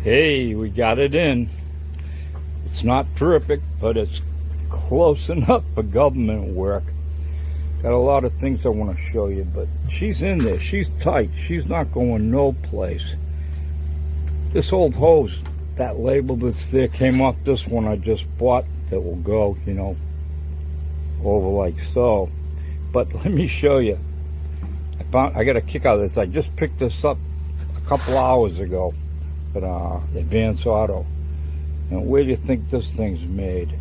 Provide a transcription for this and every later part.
Hey, we got it in. It's not perfect, but it's close enough for government work. Got a lot of things I want to show you, but she's in there. She's tight. She's not going no place. This old hose, that label that's there, came off this one I just bought that will go, you know, over like so. But let me show you. I got a kick out of this. I just picked this up a couple hours ago at Advance Auto. And where do you think this thing's made?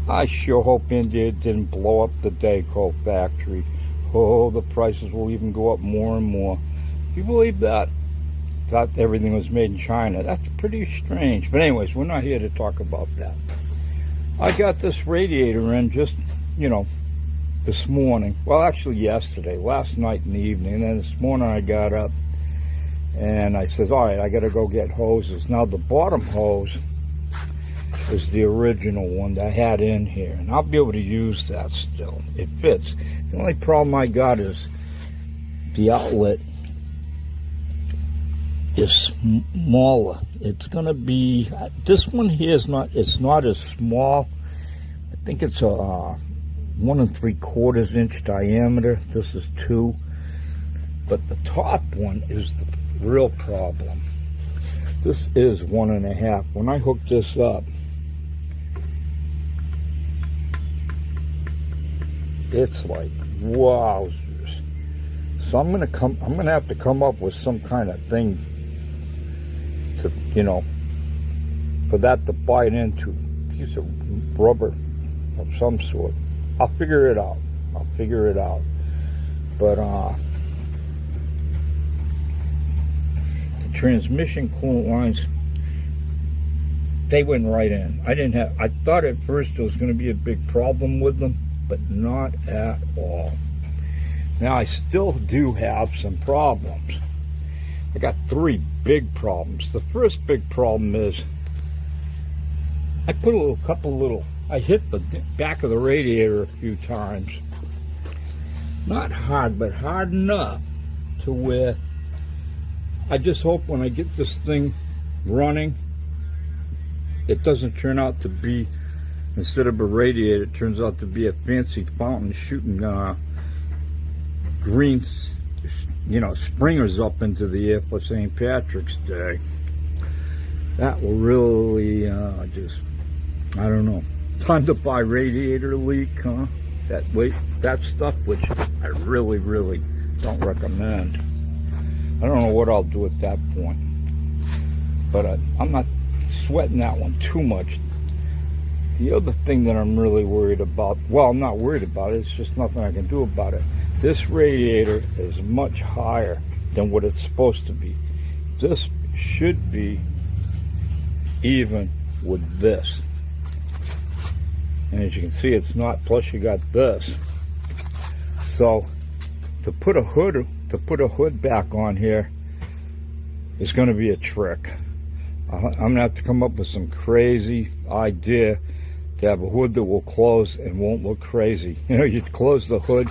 I sure hope India didn't blow up the Daco factory. Oh, the prices will even go up more and more. Do you believe that? Thought everything was made in China. That's pretty strange. But anyways, we're not here to talk about that. I got this radiator in just, you know, this morning. Well, actually yesterday, last night in the evening. And then this morning I got up and I says, all right, I got to go get hoses. Now the bottom hose is the original one that I had in here, and I'll be able to use that still. It fits. The only problem I got is the outlet is smaller. It's gonna be, this one here is not, it's not as small. I think it's a 1 3/4 inch diameter. This is 2, but the top one is the real problem. This is 1 1/2. When I hook this up, it's like wowzers. So I'm gonna have to come up with some kind of thing to, you know, for that to bite into, a piece of rubber of some sort. I'll figure it out. But the transmission coolant lines, they went right in. I thought at first there was going to be a big problem with them, but not at all. Now I still do have some problems. I got 3 big problems. The first big problem is I put I hit the back of the radiator a few times. Not hard, but hard enough to where I just hope when I get this thing running, it doesn't turn out to be, instead of a radiator, it turns out to be a fancy fountain shooting green, you know, springers up into the air for St. Patrick's Day. That will really just, I don't know. Time to buy radiator leak, huh? That stuff, which I really, really don't recommend. I don't know what I'll do at that point. But I'm not sweating that one too much. The other thing that I'm really worried about, well, I'm not worried about it, it's just nothing I can do about it. This radiator is much higher than what it's supposed to be. This should be even with this. And as you can see, it's not, plus you got this. So to put a hood back on here is going to be a trick. I'm going to have to come up with some crazy idea to have a hood that will close and won't look crazy. You know, you close the hood,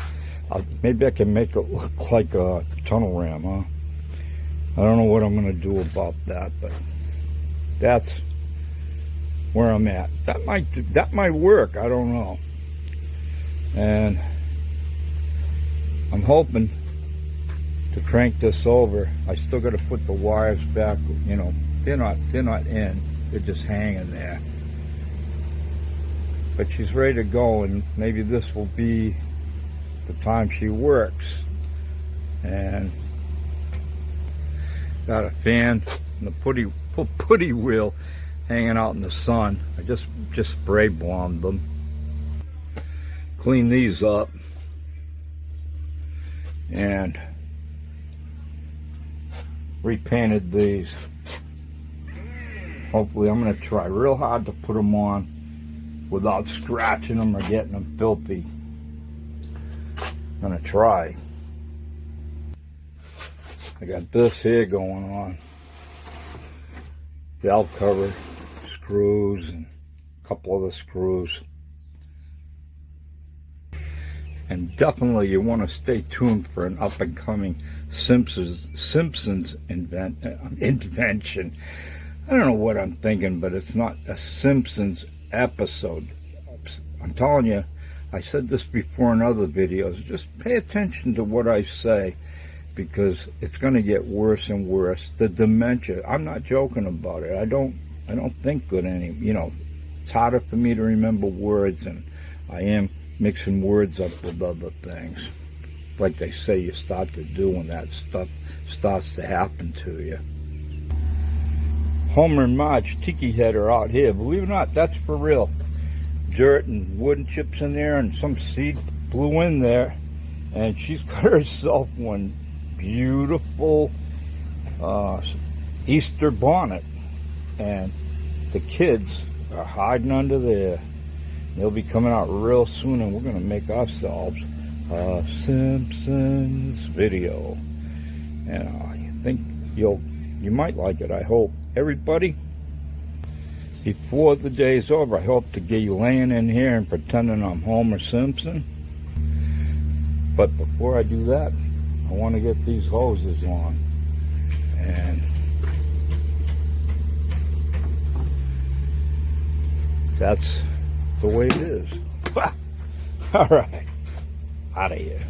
maybe I can make it look like a tunnel ram, huh? I don't know what I'm going to do about that, but that's where I'm at. That might work, I don't know. And I'm hoping to crank this over. I still got to put the wires back, you know. They're not in, they're just hanging there. But she's ready to go, and maybe this will be the time she works. And got a fan and the putty wheel hanging out in the sun. I just spray bombed them. Clean these up. And repainted these. Hopefully I'm going to try real hard to put them on without scratching them or getting them filthy. I'm going to try. I got this here going on. Valve cover, screws, and a couple other screws. And definitely you want to stay tuned for an up and coming Simpsons invention. I don't know what I'm thinking, but it's not a Simpsons episode. I'm telling you, I said this before in other videos, just pay attention to what I say, because it's going to get worse and worse. The dementia, I'm not joking about it. I don't think good anymore. It's harder for me to remember words, and I am mixing words up with other things. Like they say, you start to do when that stuff starts to happen to you. Homer and Marge tiki head are out here. Believe it or not, that's for real. Dirt and wooden chips in there, and some seed blew in there, and she's got herself one beautiful Easter bonnet, and the kids are hiding under there. They'll be coming out real soon, and we're going to make ourselves a Simpsons video, and I think you might like it. I hope. Everybody, before the day's over, I hope to get you laying in here and pretending I'm Homer Simpson. But before I do that, I want to get these hoses on, and that's the way it is. All right, out of here.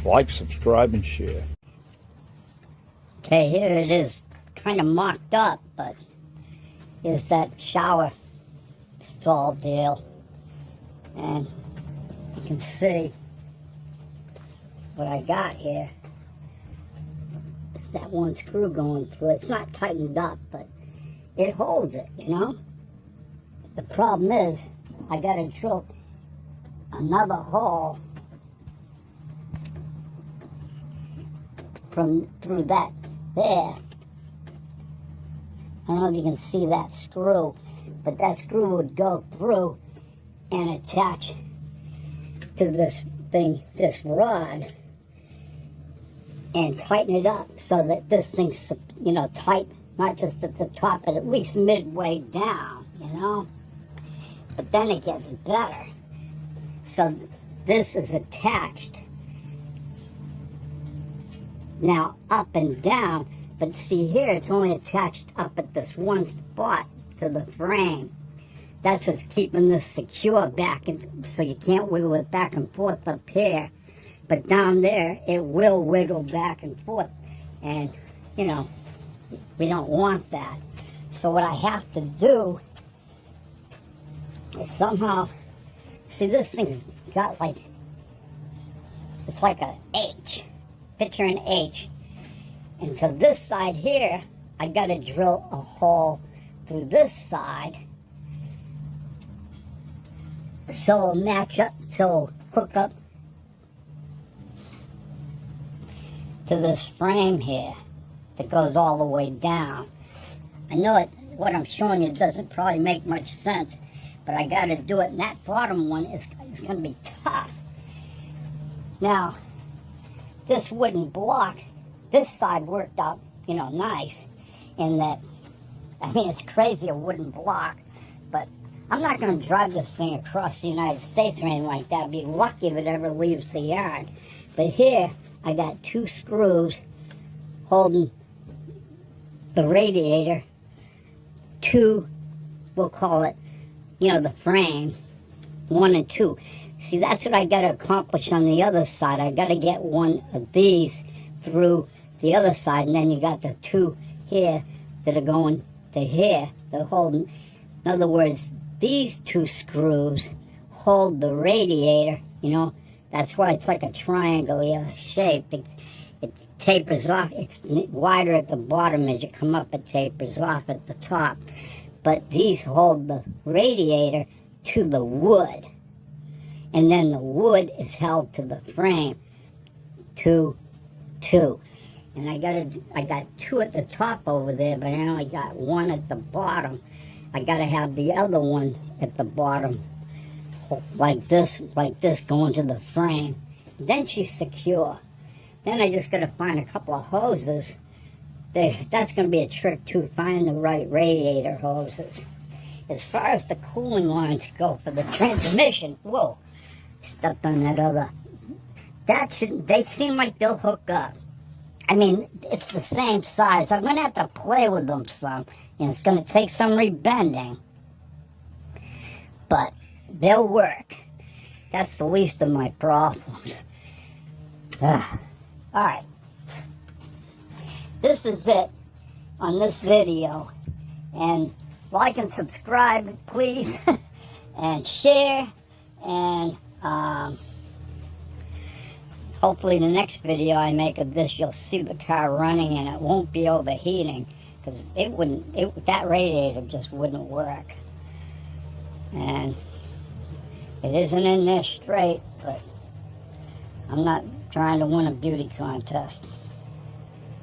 Like, subscribe, and share. Okay, here it is, kind of mocked up, but here's that shower stall deal, and you can see what I got here. It's that one screw going through. It's not tightened up, but it holds it, you know. The problem is, I gotta drill another hole through that there. I don't know if you can see that screw, but that screw would go through and attach to this thing, this rod, and tighten it up so that this thing's, you know, tight, not just at the top, but at least midway down, you know. But then it gets better. So this is attached now up and down. But see here, it's only attached up at this one spot to the frame. That's what's keeping this secure back, and so you can't wiggle it back and forth up here. But down there, it will wiggle back and forth. And, you know, we don't want that. So what I have to do is somehow, see, this thing's got like, it's like an H. Picture an H. And so this side here, I got to drill a hole through this side so it'll match up, so it'll hook up to this frame here that goes all the way down. I know what I'm showing you doesn't probably make much sense, but I got to do it, and that bottom one is going to be tough. Now, this wooden block, this side worked out, you know, nice, in that, I mean, it's crazy, a wooden block, but I'm not going to drive this thing across the United States or anything like that. I'd be lucky if it ever leaves the yard. But here, I got 2 screws holding the radiator to, we'll call it, you know, the frame, 1 and 2. See, that's what I got to accomplish on the other side. I got to get one of these through the other side, and then you got the 2 here that are going to here. They're holding, in other words, these 2 screws hold the radiator, you know. That's why it's like a triangle shape. It tapers off. It's wider at the bottom. As you come up, it tapers off at the top. But these hold the radiator to the wood. And then the wood is held to the frame. 2, 2. And I got 2 at the top over there, but I only got 1 at the bottom. I got to have the other one at the bottom, like this, going to the frame. Then she's secure. Then I just got to find a couple of hoses. That's going to be a trick too, find the right radiator hoses. As far as the cooling lines go for the transmission, whoa, stepped on that other. They seem like they'll hook up. I mean, it's the same size. I'm going to have to play with them some, and it's going to take some rebending. But they'll work. That's the least of my problems. Alright. This is it on this video. And like and subscribe, please. And share. And hopefully the next video I make of this, you'll see the car running and it won't be overheating. Because that radiator just wouldn't work. And it isn't in there straight, but I'm not trying to win a beauty contest.